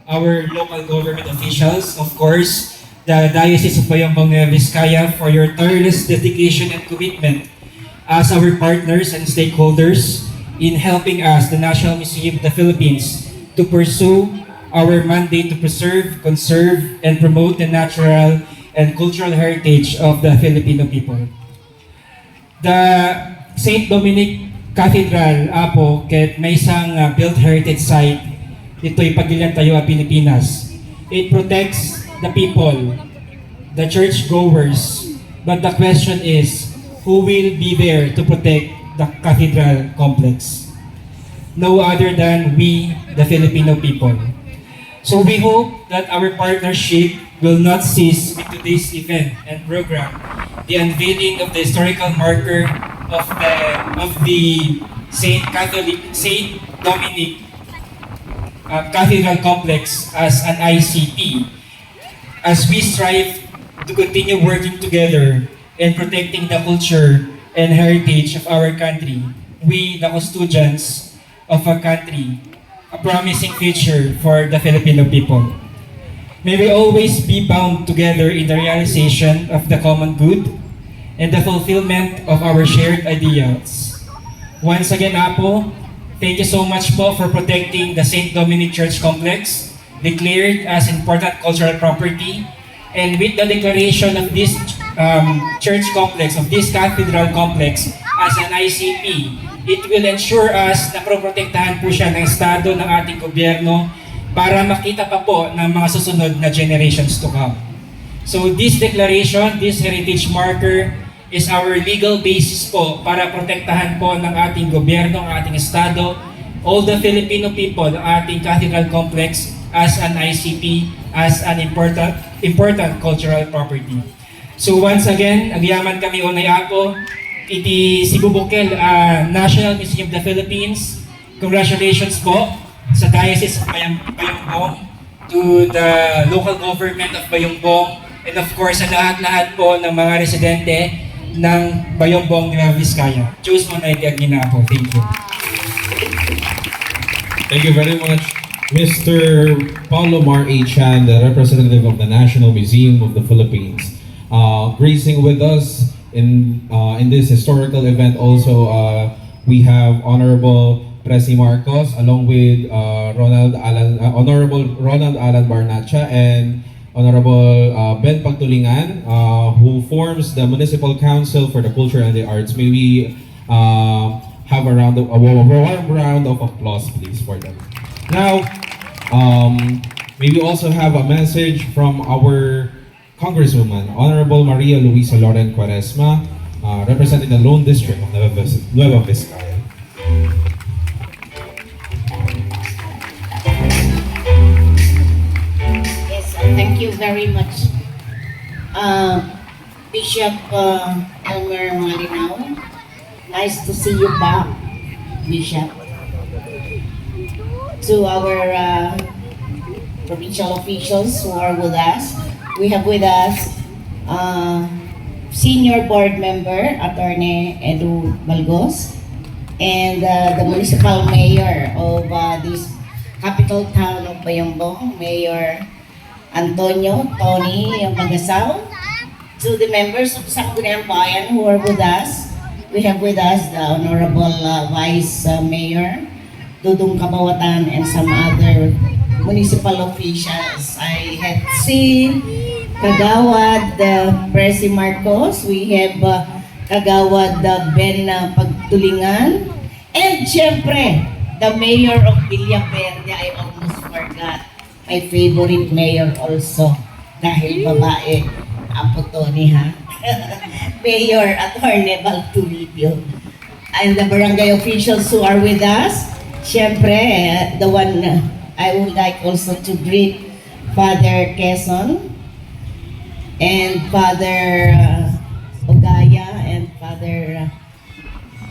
our local government officials, of course, the Diocese of Bayambang Nueva Vizcaya for your tireless dedication and commitment as our partners and stakeholders in helping us, the National Museum of the Philippines, to pursue our mandate to preserve, conserve, and promote the natural and cultural heritage of the Filipino people. The St. Dominic Cathedral, Apo, ket may isang built heritage site. Ito'y Pagilian Tayo, Pilipinas. It protects the people, the church-goers, but the question is, who will be there to protect the cathedral complex? No other than we, the Filipino people. So we hope that our partnership will not cease with today's event and program, the unveiling of the historical marker of the Saint Dominic Cathedral Complex as an ICP, as we strive to continue working together in protecting the culture and heritage of our country. We, the custodians of our country, a promising future for the Filipino people. May we always be bound together in the realization of the common good and the fulfillment of our shared ideals. Once again, Apo, thank you so much po for protecting the St. Dominic Church Complex, declared as important cultural property. And with the declaration of this church complex, of this cathedral complex as an ICP, it will ensure us na proprotektahan po siya ng Estado, ng ating gobyerno, para makita pa po ng mga susunod na generations to come. So this declaration, this heritage marker, is our legal basis po para protektahan po ng ating gobyerno, ng ating Estado, all the Filipino people, ang ating cathedral complex as an ICP, as an important cultural property. So once again, agyaman kami unay ako, iti Cebu Bukid National Museum of the Philippines. Congratulations po sa Diocese of Bayambong, to the local government of Bayambong, and of course sa lahat-lahat po ng mga residente ng Bayambong Nueva Vizcaya. Diyos mo na itiagin na po. Thank you. Thank you very much, Mr. Paulo Mar A. Chan, the representative of the National Museum of the Philippines, gracing with us in this historical event. Also, we have Honorable Presi Marcos, along with Honorable Ronald Alan Barnacha and Honorable Ben Pagtulingan, who forms the Municipal Council for the Culture and the Arts. May we have a warm round of applause, please, for them. Now, may we also have a message from our Congresswoman, Honorable Maria Luisa Loren Quaresma, representing the Lone District of Nueva Vizcaya. Thank you very much, Bishop Elmer Malinaw. Nice to see you back, Bishop. To our provincial officials who are with us, we have with us Senior Board Member, Attorney Edu Balgos, and the Municipal Mayor of this capital town of Bayambong, Mayor Antonio Tony Magasaw. To the members of Sangguniang Bayan who are with us, we have with us the Honorable Vice Mayor Dudong Kabawatan and some other municipal officials. I have seen Kagawad Presi Marcos, we have Kagawad Ben Pagtulingan, and syempre, the Mayor of Villaverde. I almost forgot. My favorite mayor also, dahil babae, Apo Tony ha. Mayor Attorney Balturibio. And the barangay officials who are with us, syempre, the one I would like also to greet Father Quezon and Father Ogaya and Father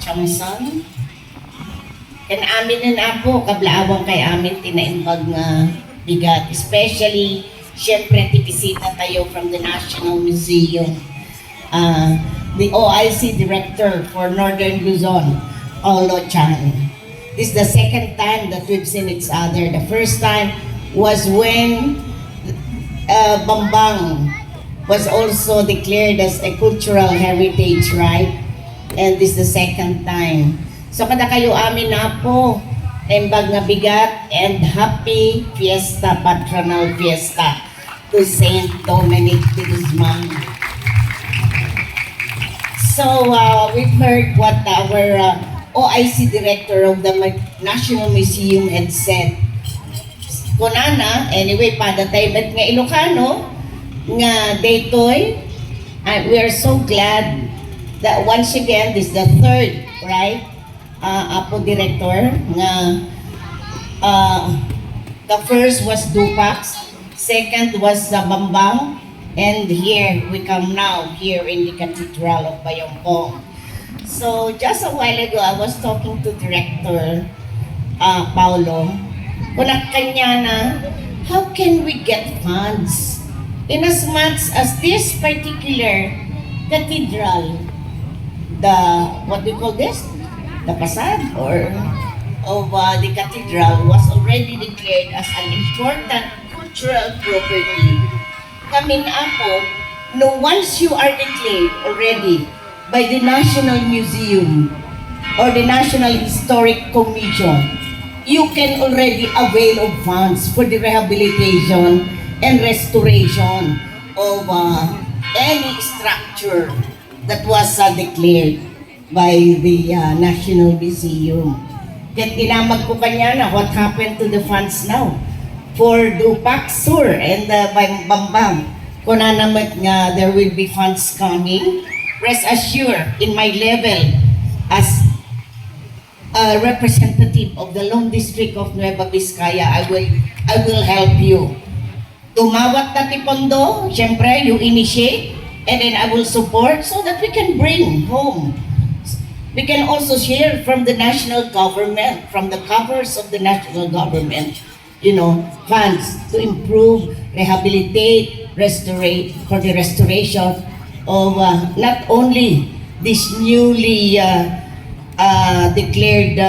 Chamson. And amin na po, kablaawang kay amin tinaimbag nga bigat. Especially, syempre, tipisita tayo from the National Museum. The OIC Director for Northern Luzon, Paulo Chan. This is the second time that we've seen each other. The first time was when Bambang was also declared as a cultural heritage, right? And this is the second time. So kada kayo amin na po, embag nga bigat, and happy fiesta, patronal fiesta to Saint Dominic de Guzman. So we've heard what our OIC director of the National Museum had said. Kunana, anyway, padatay bet nga Ilocano, nga daytoy, we are so glad that once again, this is the third, right? Apo director, nga the first was Dupax, second was Bambang, and here we come now, here in the Cathedral of Bayombong. So just a while ago, I was talking to Director Paulo. Kunak kanya na, how can we get funds in as much as this particular cathedral, the, what do you call this? The facade or of the cathedral was already declared as an important cultural property. Coming up, no, once you are declared already by the National Museum or the National Historic Commission, you can already avail of funds for the rehabilitation and restoration of any structure that was declared by the National Museum. Then tinamag ko kanya na what happened to the funds now for Dupac Sur and Bambang. Kung naman nga there will be funds coming, rest assured in my level as a representative of the Long District of Nueva Vizcaya, I will help you. Tumawat na tipondo, syempre you initiate, and then I will support so that we can bring home. We can also share from the national government, from the coffers of the national government, you know, funds to improve, rehabilitate, restorate, for the restoration of not only this newly declared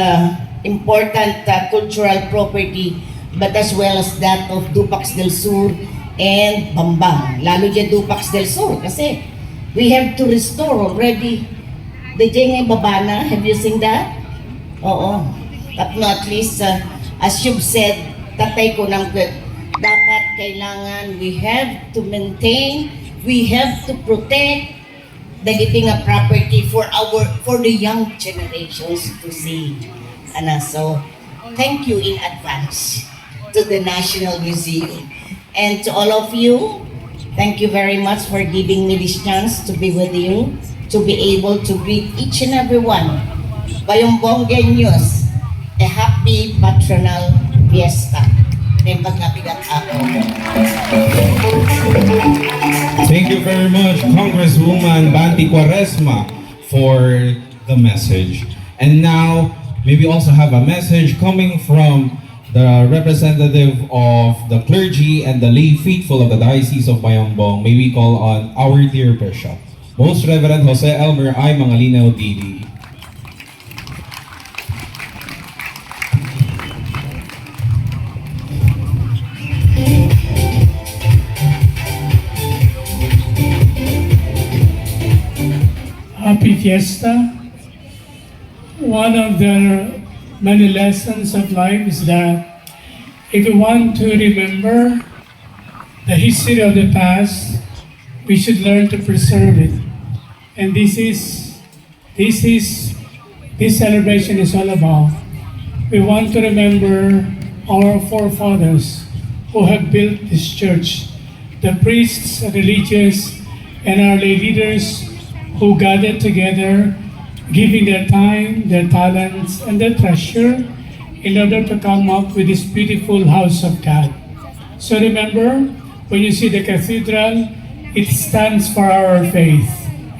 important cultural property, but as well as that of Dupax del Sur and Bambang. Lalo dyan Dupax del Sur kasi we have to restore already the Jengay Babana. Have you seen that? Oo. But not least, as you've said, tatay ko ng dapat kailangan we have to maintain, we have to protect dagiti nga property for the young generations to see. So thank you in advance to the National Museum and to all of you. Thank you very much for giving me this chance to be with you, to be able to greet each and every one. Bayombong News, a happy patronal fiesta. May pagkabigat ako. Thank you very much, Congresswoman Banti Quaresma, for the message. And now, may we also have a message coming from the representative of the clergy and the lay faithful of the Diocese of Bayombong. May we call on our dear Bishop, Most Reverend Jose Elmer I. Mangalinaw, D.D. Happy Fiesta. One of the many lessons of life is that if we want to remember the history of the past, we should learn to preserve it. And this celebration is all about. We want to remember our forefathers who have built this church, the priests, religious, and our lay leaders who gathered together, giving their time, their talents, and their treasure in order to come up with this beautiful house of God. So remember, when you see the cathedral, it stands for our faith.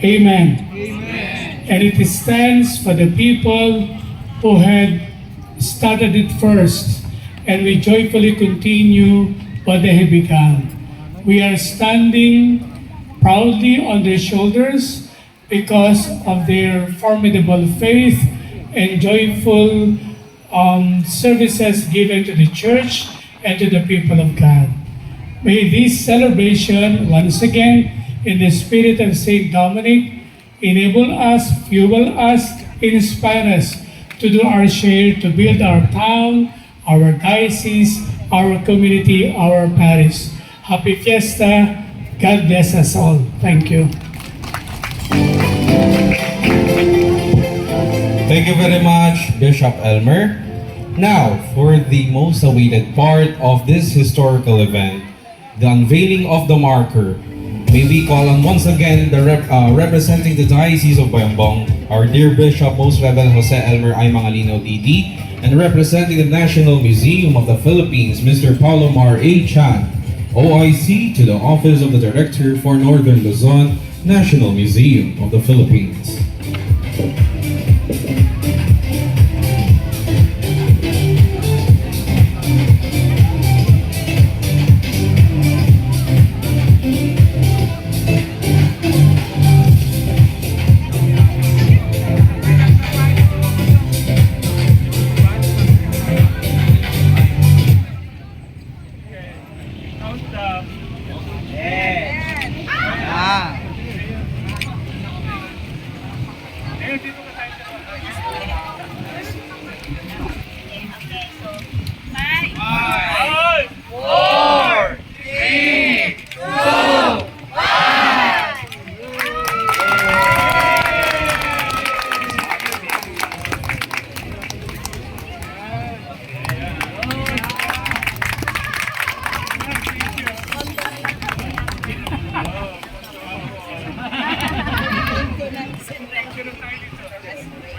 Amen. Amen. And it stands for the people who had started it first, and we joyfully continue what they have begun. We are standing proudly on their shoulders because of their formidable faith and joyful services given to the church and to the people of God. May this celebration, once again, in the spirit of St. Dominic, enable us, fuel us, inspire us to do our share to build our town, our diocese, our community, our parish. Happy Fiesta. God bless us all. Thank you. Thank you very much, Bishop Elmer. Now, for the most awaited part of this historical event, the unveiling of the marker. May we call on once again the representing the Diocese of Bayambong, our dear Bishop, Most Reverend Jose Elmer I. Mangalino DD, and representing the National Museum of the Philippines, Mr. Paulo Mar A. Chan, OIC, to the Office of the Director for Northern Luzon, National Museum of the Philippines.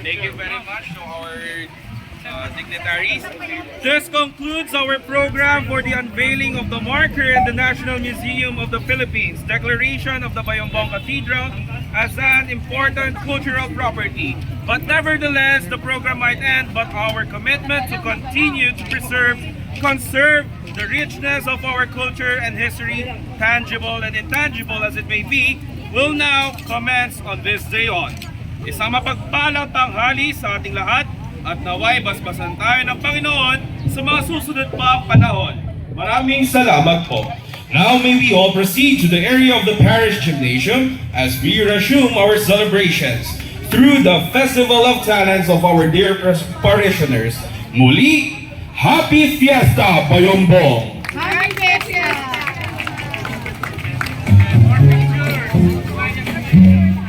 Thank you very much to our dignitaries. This concludes our program for the unveiling of the marker in the National Museum of the Philippines, declaration of the Bayambong Cathedral as an important cultural property. But nevertheless, the program might end, but our commitment to continue to conserve the richness of our culture and history, tangible and intangible as it may be, will now commence on this day on. Isang mapagpalang tanghali sa ating lahat at naway basbasan tayo ng Panginoon sa mga susunod pa panahon. Maraming salamat po. Now may we all proceed to the area of the parish gymnasium as we resume our celebrations through the Festival of Talents of our dear parishioners. Muli, Happy Fiesta, Bayambong!